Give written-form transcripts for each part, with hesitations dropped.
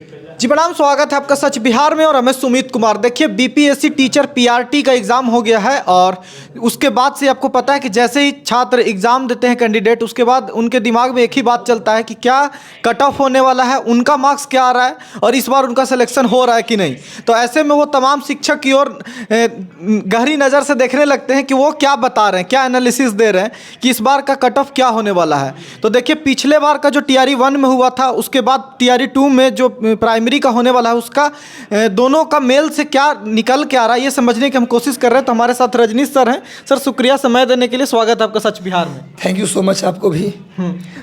जी प्रणाम, स्वागत है आपका सच बिहार में और मैं सुमित कुमार। देखिए, बीपीएससी टीचर पीआरटी का एग्ज़ाम हो गया है और उसके बाद से आपको पता है कि जैसे ही छात्र एग्ज़ाम देते हैं कैंडिडेट, उसके बाद उनके दिमाग में एक ही बात चलता है कि क्या कट ऑफ होने वाला है, उनका मार्क्स क्या आ रहा है और इस बार उनका सिलेक्शन हो रहा है कि नहीं। तो ऐसे में वो तमाम शिक्षक की ओर गहरी नज़र से देखने लगते हैं कि वो क्या बता रहे हैं, क्या एनालिसिस दे रहे हैं कि इस बार का कट ऑफ क्या होने वाला है। तो देखिए, पिछले बार का जो टीआरई 1 में हुआ था, उसके बाद टीआरई 2 में जो प्राइमरी का होने वाला है, उसका दोनों का मेल से क्या निकल के आ रहा है, ये समझने की हम कोशिश कर रहे हैं। तो हमारे साथ रजनीश सर हैं। सर, शुक्रिया समय देने के लिए, स्वागत है आपका सच बिहार में। थैंक यू सो मच, आपको भी।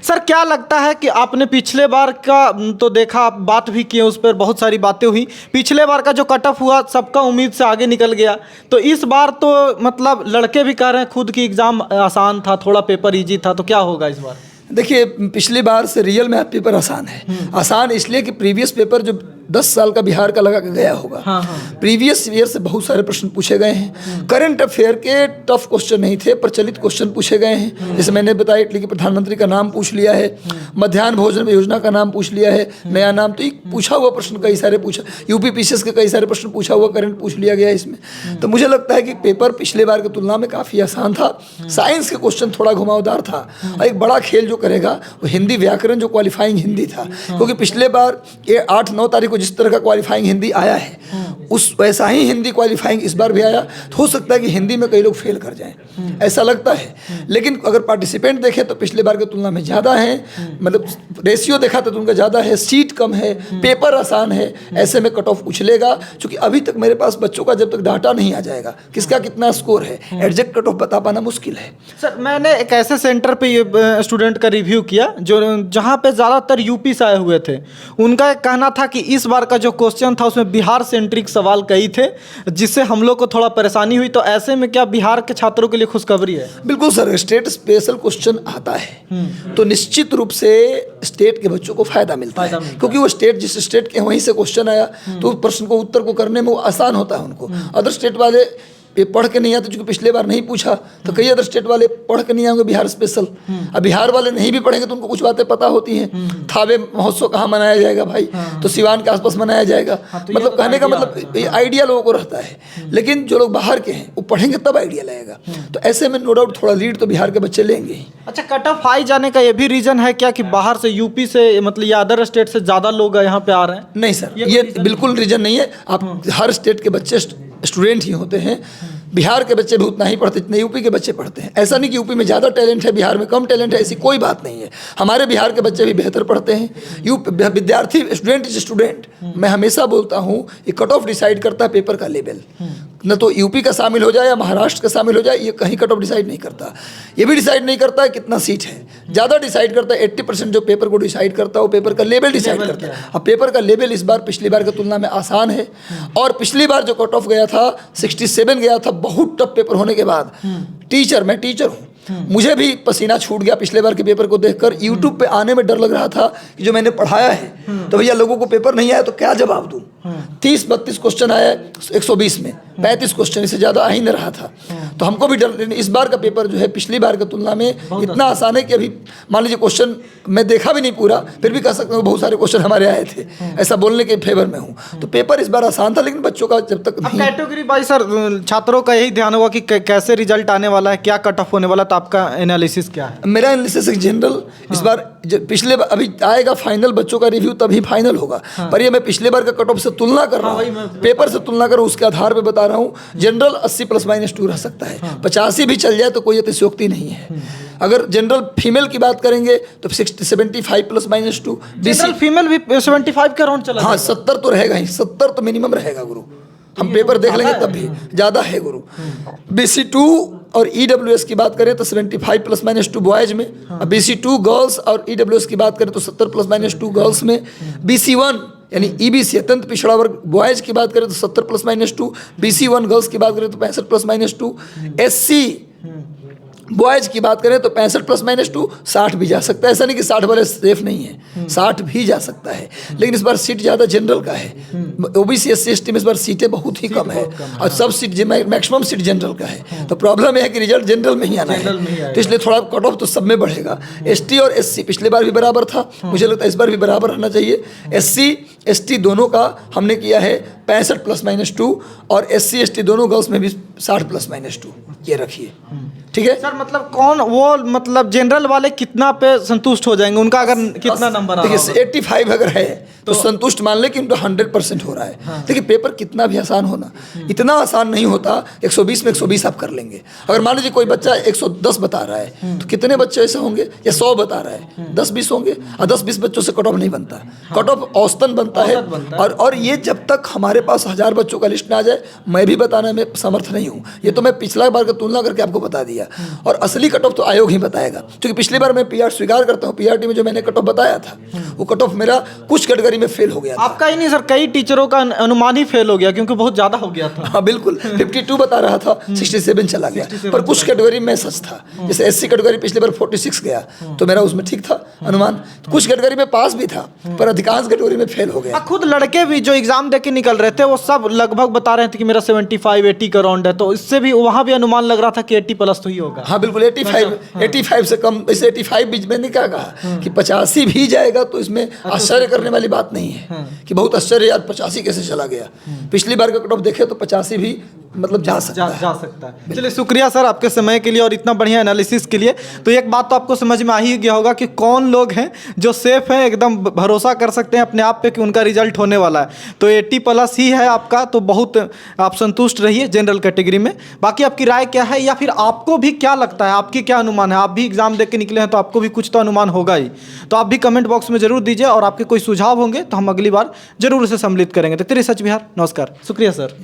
सर, क्या लगता है कि आपने पिछले बार का तो देखा, आप बात भी किए, उस पर बहुत सारी बातें हुई। पिछले बार का जो कट ऑफ हुआ, सबका उम्मीद से आगे निकल गया। तो इस बार तो मतलब लड़के भी कह रहे हैं खुद की एग्ज़ाम आसान था, थोड़ा पेपर ईजी था, तो क्या होगा इस बार? देखिए, पिछली बार से रियल मैथ पेपर आसान है। आसान इसलिए कि प्रीवियस पेपर जो 10 साल का बिहार का लगा के गया होगा, प्रीवियस ईयर से बहुत सारे प्रश्न पूछे गए हैं। करंट अफेयर के टफ क्वेश्चन नहीं थे, प्रचलित क्वेश्चन पूछे गए हैं। जैसे मैंने बताया, इटली के प्रधानमंत्री का नाम पूछ लिया है, मध्याह्न भोजन योजना का नाम पूछ लिया है, नया नाम। तो एक पूछा हुआ प्रश्न कई सारे पूछा, यूपी पीसीएस के कई सारे प्रश्न पूछा हुआ करंट पूछ लिया गया इसमें। तो मुझे लगता है कि पेपर पिछले बार की तुलना में काफ़ी आसान था। साइंस के क्वेश्चन थोड़ा घुमावदार था और एक बड़ा खेल जो करेगा वो हिंदी व्याकरण, जो क्वालिफाइंग हिंदी था। क्योंकि पिछले बार ये 8-9 तारीख को जिस तरह का क्वालिफाइंग हिंदी आया है, उस वैसा ही हिंदी क्वालिफाइंग इस बार भी आया। तो हो सकता है कि हिंदी में कई लोग फेल कर जाएं, ऐसा लगता है। लेकिन अगर पार्टिसिपेंट देखें तो पिछले बार की तुलना में ज़्यादा है, मतलब रेशियो देखा तो उनका ज़्यादा है, सीट कम है, पेपर आसान है। ऐसे में कट ऑफ उछलेगा। क्योंकि अभी तक मेरे पास बच्चों का जब तक डाटा नहीं आ जाएगा, किसका कितना स्कोर है, एग्जैक्ट कट ऑफ बता पाना मुश्किल है। सर, मैंने एक ऐसे सेंटर पे ये स्टूडेंट का रिव्यू किया जो जहाँ पे ज़्यादातर यूपी से आए हुए थे। उनका एक कहना था कि इस बार का जो क्वेश्चन था उसमें बिहार सेंट्रिक सवाल कई थे, जिससे हम लोग को थोड़ा परेशानी हुई। तो ऐसे में क्या बिहार के छात्रों के लिए खुशखबरी है? बिल्कुल सर, स्टेट स्पेशल क्वेश्चन आता है तो निश्चित रूप से स्टेट के बच्चों को फायदा मिलता है। क्योंकि वो स्टेट, जिस स्टेट के वहीं से क्वेश्चन आया तो प्रश्न को उत्तर को करने में वो आसान होता है उनको। अदर स्टेट वाले ये पढ़ के नहीं आते, चूंकि पिछले बार नहीं पूछा तो कई अदर स्टेट वाले पढ़ के नहीं आएंगे बिहार स्पेशल। अब बिहार वाले नहीं भी पढ़ेंगे तो उनको कुछ बातें पता होती हैं। थावे महोत्सव कहाँ मनाया जाएगा भाई, तो सिवान के आसपास मनाया जाएगा। तो मतलब कहने का मतलब आइडिया लोगों को रहता है। लेकिन जो लोग बाहर के हैं वो पढ़ेंगे तब आइडिया लगेगा। तो ऐसे में नो डाउट थोड़ा लीड तो बिहार के बच्चे लेंगे ही। अच्छा, कट ऑफ हाई जाने का ये भी रीज़न है क्या कि बाहर से, यूपी से, मतलब या अदर स्टेट से ज़्यादा लोग यहाँ पे आ रहे हैं? नहीं सर, ये बिल्कुल रीजन नहीं है। आप हर स्टेट के बच्चे स्टूडेंट ही होते हैं। बिहार के बच्चे भी उतना ही पढ़ते जितने यूपी के बच्चे पढ़ते हैं। ऐसा नहीं कि यूपी में ज़्यादा टैलेंट है, बिहार में कम टैलेंट है, ऐसी कोई बात नहीं है। हमारे बिहार के बच्चे भी बेहतर पढ़ते हैं। विद्यार्थी, स्टूडेंट इज स्टूडेंट। मैं हमेशा बोलता हूँ ये कट ऑफ डिसाइड करता है पेपर का लेवल। न तो यूपी का शामिल हो जाए या महाराष्ट्र का शामिल हो जाए, ये कहीं कट ऑफ डिसाइड नहीं करता। ये भी डिसाइड नहीं करता है कितना सीट है, ज़्यादा डिसाइड करता है 80% जो पेपर को डिसाइड करता है वो पेपर का लेवल डिसाइड करता है। अब पेपर का लेवल इस बार पिछली बार की तुलना में आसान है। और पिछली बार जो कट ऑफ गया था 67 गया था, बहुत टफ पेपर होने के बाद। मैं टीचर हूँ, मुझे भी पसीना छूट गया पिछले बार के पेपर को देखकर। यूट्यूब पे आने में डर लग रहा था कि जो मैंने पढ़ाया है तो भैया लोगों को पेपर नहीं आया तो क्या जवाब दूं। 30-32 क्वेश्चन आया 120 में, 35 क्वेश्चन, इससे ज़्यादा आ ही नहीं रहा था। तो हमको भी डर। लेकिन इस बार का पेपर जो है पिछली बार की तुलना में इतना आसान है कि अभी मान लीजिए क्वेश्चन मैं देखा भी नहीं पूरा, फिर भी कह सकता हूँ बहुत सारे क्वेश्चन हमारे आए थे। ऐसा बोलने के फेवर में हूँ। तो पेपर इस बार आसान था, लेकिन बच्चों का जब तक नहीं। कैटेगरी बाई सर, छात्रों का यही ध्यान होगा कि कैसे रिजल्ट आने वाला है, क्या कट ऑफ होने वाला। तो आपका एनालिसिस क्या है? मेरा एनालिसिस जनरल इस बार पिछले बार, अभी आएगा फाइनल बच्चों का रिव्यू तभी फाइनल होगा। पर ये मैं पिछले बार का कट ऑफ से तुलना कर रहा हूँ, पेपर से तुलना कर रहा हूँ, उसके आधार पे बता रहा हूँ। जनरल 80 ±2 रह सकता है, 85 भी चल जाए तो कोई अतिशयोक्ति नहीं है। अगर जनरल फीमेल की बात करेंगे तो 75 ±2। जनरल फीमेल भी 75 के अराउंड चला? हाँ, 70 तो रहेगा ही, 70 तो मिनिमम रहेगा गुरु। हम पेपर देख लेंगे तब भी ज़्यादा है गुरु। BC2 और EWS की बात करें तो 75 ±2 बॉयज में। BC2 गर्ल्स और EWS की बात करें तो 70 ±2 गर्ल्स में। BC1 यानी EBC अत्यंत पिछड़ा वर्ग बॉयज की बात करें तो 70 ±2। BC1 गर्ल्स की बात करें तो 65 ±2। SC बॉयज़ की बात करें तो 65+-2 60 भी जा सकता है। ऐसा नहीं कि 60 वाले सेफ नहीं है, 60 भी जा सकता है। लेकिन इस बार सीट ज़्यादा जनरल का है। ओबीसी SC ST में इस बार सीटें बहुत ही कम है और सब सीट मैक्सिमम सीट जनरल का है। तो प्रॉब्लम यह है कि रिजल्ट जनरल में ही आना है, तो इसलिए थोड़ा कट ऑफ तो सब में बढ़ेगा। ST और SC पिछले बार भी बराबर था, मुझे लगता है इस बार भी बराबर रहना चाहिए। SC ST दोनों का हमने किया है 65+-2 और SC ST दोनों का उसमें भी 60+-2 ये रखिए, ठीक है सर। मतलब कौन वो मतलब जनरल वाले कितना पे संतुष्ट हो जाएंगे, उनका अगर कितना नंबर आ रहा देखिए 85 अगर है तो संतुष्ट मान ले कि उनका 100% हो रहा है। हाँ। देखिए पेपर कितना भी आसान होना, इतना आसान नहीं होता। 120 में 120 आप कर लेंगे। अगर मान लीजिए कोई बच्चा 110 बता रहा है तो कितने बच्चे ऐसे होंगे, या 100 बता रहा है 10-20 होंगे, और 10-20 बच्चों से कट ऑफ नहीं बनता। कट ऑफ औसतन बनता है। और ये जब तक हमारे पास 1000 बच्चों का लिस्ट ना आ जाए, मैं भी बताने में समर्थ नहीं हूँ। ये तो मैं पिछला बार का तुलना करके आपको बता दिया, और असली कट ऑफ तो आयोग ही बताएगा। क्योंकि पिछली बार मैं PR स्वीकार करता हूँ, PRT में जो मैंने कट ऑफ बताया था वो कट ऑफ मेरा कुछ कैटेगरी में फेल हो गया था। आपका ही नहीं सर, कई टीचरों का अनुमान ही फेल हो गया क्योंकि बहुत ज़्यादा हो गया था। हाँ बिल्कुल, 52 बता रहा था, 67 चला गया। पर कुछ कैटेगरी में सच था। जैसे SC कैटेगरी पिछले बार 46 गया, तो मेरा उसमें ठीक था अनुमान। कुछ कैटेगरी में पास भी था, पर अधिकांश कैटेगरी में फेल हो गया। खुद लड़के भी जो एग्जाम दे के निकल रहे थे वो सब लगभग बता रहे थे कि मेरा 75-80 का राउंड है, तो इससे भी वहाँ भी अनुमान लग रहा था कि 80+ तो ही होगा। हाँ बिल्कुल, 85 से कम। इसे 85 बीच में नहीं क्या कहा कि 85 भी जाएगा, तो इसमें आश्चर्य करने वाली बात नहीं है कि बहुत आश्चर्य यार 85 कैसे चला गया। पिछली बार का कट ऑफ देखे तो 85 भी मतलब जा सकता है। चलिए शुक्रिया सर आपके समय के लिए और इतना बढ़िया एनालिसिस के लिए। तो एक बात तो आपको समझ में आ ही गया होगा कि कौन लोग हैं जो सेफ हैं, एकदम भरोसा कर सकते हैं अपने आप पे कि उनका रिजल्ट होने वाला है। तो 80+ ही है आपका, तो बहुत आप संतुष्ट रहिए जनरल कैटेगरी में। बाकी आपकी राय क्या है, या फिर आपको भी क्या लगता है, आपकी क्या अनुमान है? आप भी एग्जाम दे के निकले हैं तो आपको भी कुछ तो अनुमान होगा ही। तो आप भी कमेंट बॉक्स में जरूर दीजिए, और आपके कोई सुझाव होंगे तो हम अगली बार जरूर उसे सम्मिलित करेंगे। तो तेरे सच बिहार, नमस्कार, शुक्रिया सर।